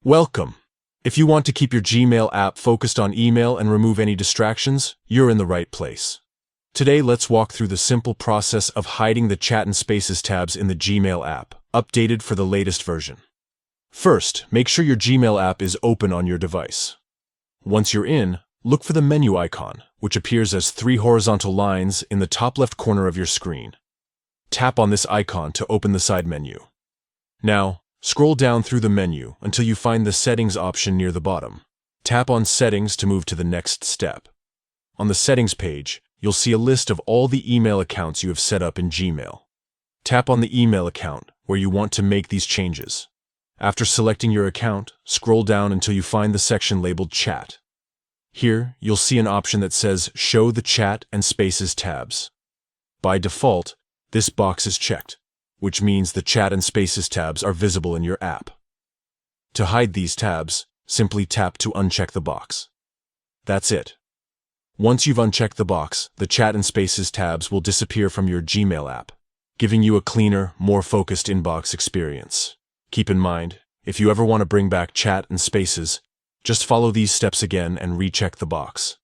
Welcome. If you want to keep your Gmail app focused on email and remove any distractions, you're in the right place. Today, let's walk through the simple process of hiding the Chat and Spaces tabs in the Gmail app, updated for the latest version. First, make sure your Gmail app is open on your device. Once you're in, look for the menu icon, which appears as 3 horizontal lines in the top left corner of your screen. Tap on this icon to open the side menu. Now, scroll down through the menu until you find the Settings option near the bottom. Tap on Settings to move to the next step. On the Settings page, you'll see a list of all the email accounts you have set up in Gmail. Tap on the email account where you want to make these changes. After selecting your account, scroll down until you find the section labeled Chat. Here, you'll see an option that says Show the Chat and Spaces tabs. By default, this box is checked, which means the Chat and Spaces tabs are visible in your app. To hide these tabs, simply tap to uncheck the box. That's it. Once you've unchecked the box, the Chat and Spaces tabs will disappear from your Gmail app, giving you a cleaner, more focused inbox experience. Keep in mind, if you ever want to bring back Chat and Spaces, just follow these steps again and recheck the box.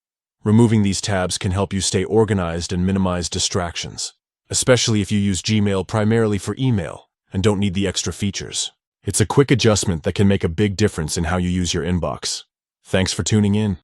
Removing these tabs can help you stay organized and minimize distractions, especially if you use Gmail primarily for email and don't need the extra features. It's a quick adjustment that can make a big difference in how you use your inbox. Thanks for tuning in.